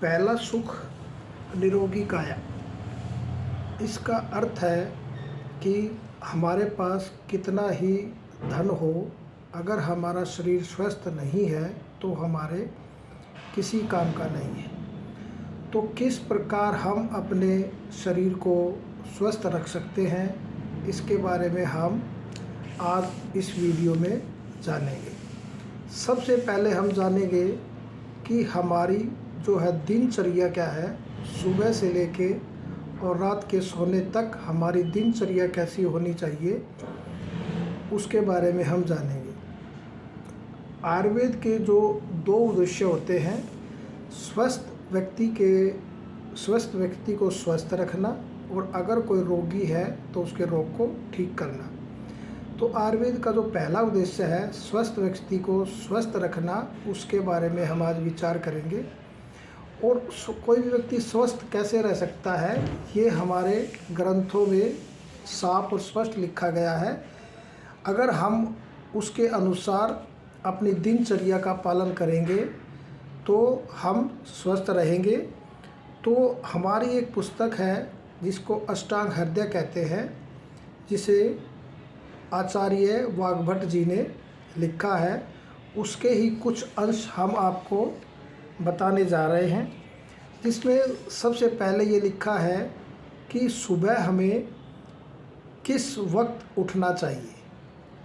पहला सुख निरोगी काया। इसका अर्थ है कि हमारे पास कितना ही धन हो, अगर हमारा शरीर स्वस्थ नहीं है तो हमारे किसी काम का नहीं है। तो किस प्रकार हम अपने शरीर को स्वस्थ रख सकते हैं, इसके बारे में हम आज इस वीडियो में जानेंगे। सबसे पहले हम जानेंगे कि हमारी जो है दिनचर्या क्या है। सुबह से लेके और रात के सोने तक हमारी दिनचर्या कैसी होनी चाहिए, उसके बारे में हम जानेंगे। आयुर्वेद के जो दो उद्देश्य होते हैं, स्वस्थ व्यक्ति को स्वस्थ रखना और अगर कोई रोगी है तो उसके रोग को ठीक करना। तो आयुर्वेद का जो पहला उद्देश्य है स्वस्थ व्यक्ति को स्वस्थ रखना, उसके बारे में हम आज विचार करेंगे। और कोई भी व्यक्ति स्वस्थ कैसे रह सकता है, ये हमारे ग्रंथों में साफ और स्पष्ट लिखा गया है। अगर हम उसके अनुसार अपनी दिनचर्या का पालन करेंगे तो हम स्वस्थ रहेंगे। तो हमारी एक पुस्तक है जिसको अष्टांग हृदय कहते हैं, जिसे आचार्य वाग्भट जी ने लिखा है। उसके ही कुछ अंश हम आपको बताने जा रहे हैं, जिसमें सबसे पहले ये लिखा है कि सुबह हमें किस वक्त उठना चाहिए।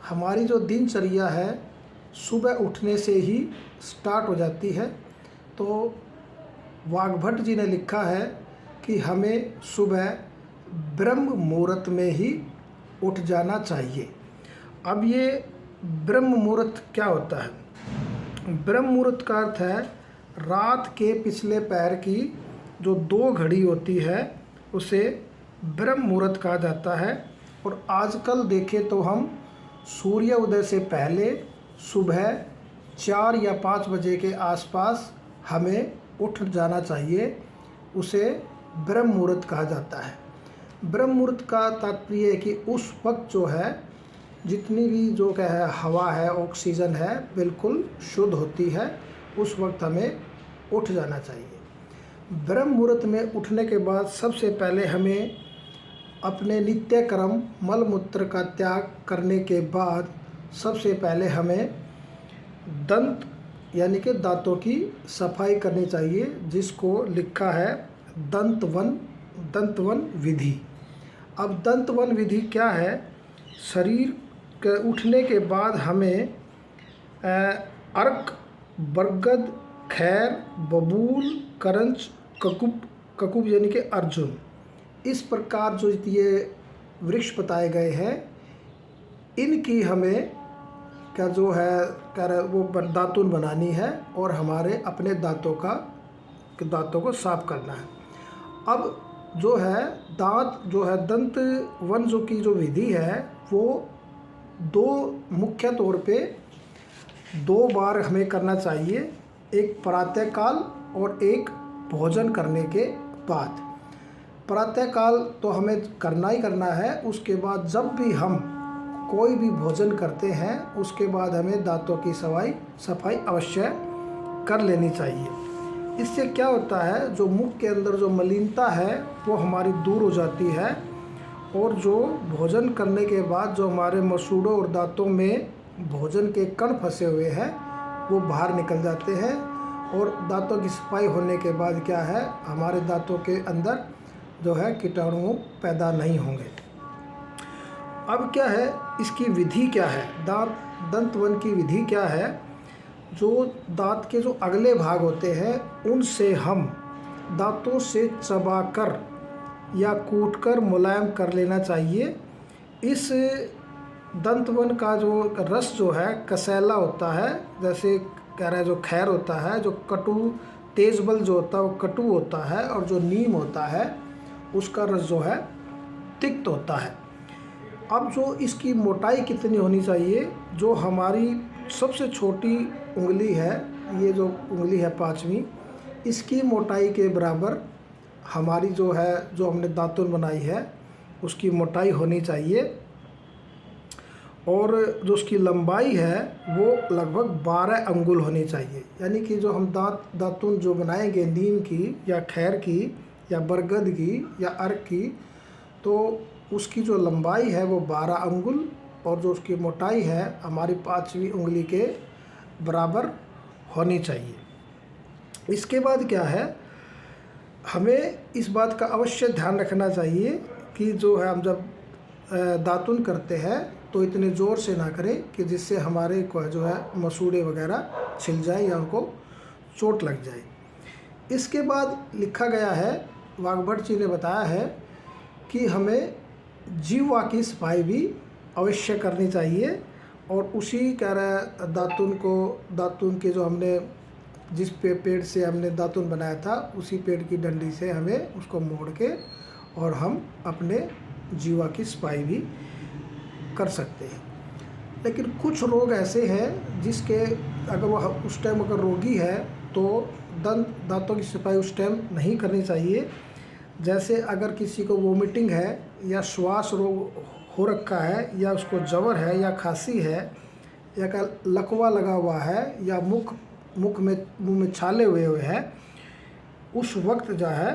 हमारी जो दिनचर्या है सुबह उठने से ही स्टार्ट हो जाती है। तो वाग्भट जी ने लिखा है कि हमें सुबह ब्रह्म मुहूर्त में ही उठ जाना चाहिए। अब ये ब्रह्म मुहूर्त क्या होता है? ब्रह्म मुहूर्त का अर्थ है रात के पिछले पैर की जो 2 घड़ी होती है उसे ब्रह्म मुहूर्त कहा जाता है। और आजकल देखें तो हम सूर्य उदय से पहले सुबह 4 या 5 बजे के आसपास हमें उठ जाना चाहिए, उसे ब्रह्म मुहूर्त कहा जाता है। ब्रह्म मुहूर्त का तात्पर्य है कि उस वक्त जो है जितनी भी जो क्या है हवा है, ऑक्सीजन है, बिल्कुल शुद्ध होती है। उस वक्त हमें उठ जाना चाहिए। ब्रह्म मुहूर्त में उठने के बाद सबसे पहले हमें अपने नित्य कर्म मल मूत्र का त्याग करने के बाद सबसे पहले हमें दंत यानी कि दांतों की सफाई करनी चाहिए, जिसको लिखा है दंतवन विधि। अब दंतवन विधि क्या है? शरीर के उठने के बाद हमें अर्क, बरगद, खैर, बबूल, करंच, ककुब यानी कि अर्जुन, इस प्रकार जो ये वृक्ष बताए गए हैं, इनकी हमें क्या जो है वो दातुन बनानी है और हमारे अपने दांतों को साफ करना है। अब जो है दंत वन जो की जो विधि है वो मुख्य तौर पे 2 बार हमें करना चाहिए, एक प्रातःकाल और एक भोजन करने के बाद। प्रातःकाल तो हमें करना ही करना है। उसके बाद जब भी हम कोई भी भोजन करते हैं उसके बाद हमें दांतों की सफाई अवश्य कर लेनी चाहिए। इससे क्या होता है, जो मुख के अंदर जो मलिनता है वो हमारी दूर हो जाती है और जो भोजन करने के बाद जो हमारे मसूड़ों और दांतों में भोजन के कण फंसे हुए हैं वो बाहर निकल जाते हैं। और दांतों की सफाई होने के बाद क्या है, हमारे दांतों के अंदर जो है कीटाणु पैदा नहीं होंगे। अब क्या है, इसकी विधि क्या है? दंतवन की विधि क्या है? जो दांत के जो अगले भाग होते हैं उनसे हम दांतों से चबाकर या कूटकर मुलायम कर लेना चाहिए। इस दंतवन का जो रस जो है कसैला होता है, जैसे कह रहा है जो खैर होता है, जो कटु तेजबल जो होता है वो कटु होता है, और जो नीम होता है उसका रस जो है तिक्त होता है। अब जो इसकी मोटाई कितनी होनी चाहिए? जो हमारी सबसे छोटी उंगली है, ये जो उंगली है 5वीं, इसकी मोटाई के बराबर हमारी जो हमने दातुन बनाई है उसकी मोटाई होनी चाहिए। और जो उसकी लंबाई है वो लगभग 12 अंगुल होनी चाहिए। यानी कि जो हम दातुन जो बनाएंगे नीम की या खैर की या बरगद की या अर्क की, तो उसकी जो लंबाई है वो 12 अंगुल और जो उसकी मोटाई है हमारी 5वीं उंगली के बराबर होनी चाहिए। इसके बाद क्या है, हमें इस बात का अवश्य ध्यान रखना चाहिए कि जो है हम जब दातुन करते हैं तो इतने ज़ोर से ना करें कि जिससे हमारे को जो है मसूड़े वगैरह छिल जाए या उनको चोट लग जाए। इसके बाद लिखा गया है, वाघभट्ट जी ने बताया है कि हमें जीवा की सफाई भी अवश्य करनी चाहिए। और उसी कह रहा दातुन के जो हमने जिस पेड़ से हमने दातुन बनाया था उसी पेड़ की डंडी से हमें उसको मोड़ के और हम अपने जीवा की सफाई भी कर सकते हैं। लेकिन कुछ रोग ऐसे हैं जिसके अगर वह उस टाइम अगर रोगी है तो दांतों की सफाई उस टाइम नहीं करनी चाहिए। जैसे अगर किसी को वोमिटिंग है या श्वास रोग हो रखा है या उसको जवर है या खांसी है या का लकवा लगा हुआ है या मुंह में छाले हुए हैं, उस वक्त जो है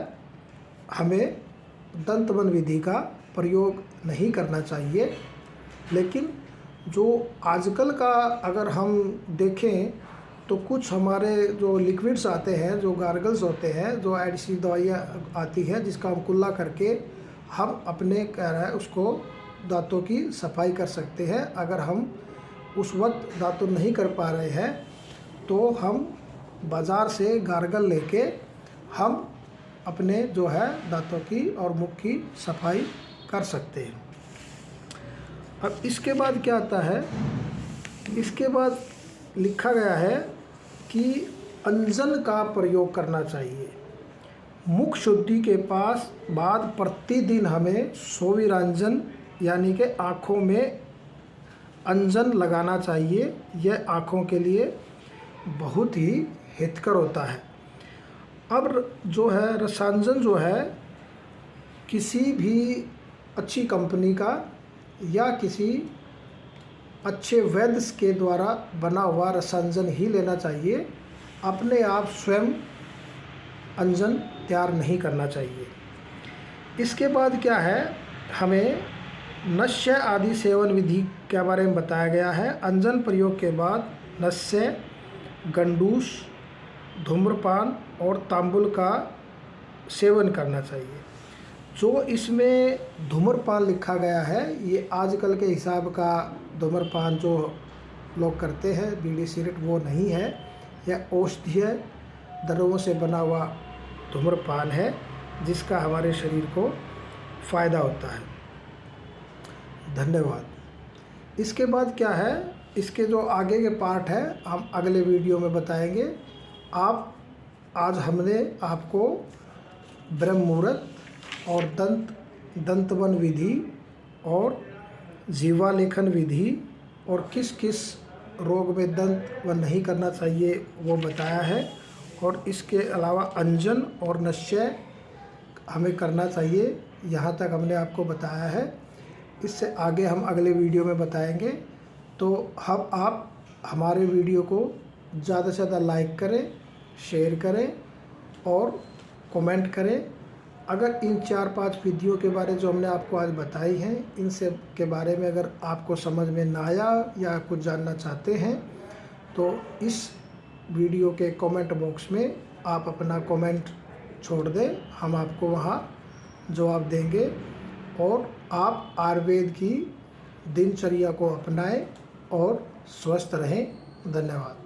हमें दंतवन विधि का प्रयोग नहीं करना चाहिए। लेकिन जो आजकल का अगर हम देखें तो कुछ हमारे जो लिक्विड्स आते हैं, जो गार्गल्स होते हैं, जो ऐसी दवाइयाँ आती हैं जिसका हम कुल्ला करके हम अपने कह रहा है उसको दांतों की सफाई कर सकते हैं। अगर हम उस वक्त दातुन नहीं कर पा रहे हैं तो हम बाज़ार से गार्गल लेके हम अपने जो है दांतों की और मुख की सफाई कर सकते हैं। अब इसके बाद क्या आता है, इसके बाद लिखा गया है कि अंजन का प्रयोग करना चाहिए। मुख शुद्धि के बाद प्रतिदिन हमें सोविरांजन यानी कि आँखों में अंजन लगाना चाहिए। यह आँखों के लिए बहुत ही हितकर होता है। अब जो है रसांजन जो है किसी भी अच्छी कंपनी का या किसी अच्छे वैद्य के द्वारा बना हुआ रसांजन ही लेना चाहिए। अपने आप स्वयं अंजन तैयार नहीं करना चाहिए। इसके बाद क्या है, हमें नस्य आदि सेवन विधि के बारे में बताया गया है। अंजन प्रयोग के बाद नस्य, गंडूस, धूम्रपान और तांबुल का सेवन करना चाहिए। जो इसमें धूम्रपान लिखा गया है ये आजकल के हिसाब का धूम्रपान जो लोग करते हैं बीड़ी सिगरेट वो नहीं है। यह औषधीय द्रव्यों से बना हुआ धूम्रपान है जिसका हमारे शरीर को फ़ायदा होता है। धन्यवाद। इसके बाद क्या है, इसके जो आगे के पार्ट है हम अगले वीडियो में बताएंगे। आज हमने आपको ब्रह्म मुहूर्त और दंतवन विधि और जीवा लेखन विधि और किस किस रोग में दंतवन नहीं करना चाहिए वो बताया है। और इसके अलावा अंजन और नस्य हमें करना चाहिए, यहाँ तक हमने आपको बताया है। इससे आगे हम अगले वीडियो में बताएंगे। तो आप हमारे वीडियो को ज़्यादा से ज़्यादा लाइक करें, शेयर करें और कमेंट करें। अगर इन 4-5 विधियों के बारे जो हमने आपको आज बताई हैं इनसे के बारे में अगर आपको समझ में ना आया या कुछ जानना चाहते हैं तो इस वीडियो के कमेंट बॉक्स में आप अपना कमेंट छोड़ दें, हम आपको वहाँ जवाब देंगे। और आप आयुर्वेद की दिनचर्या को अपनाएं और स्वस्थ रहें। धन्यवाद।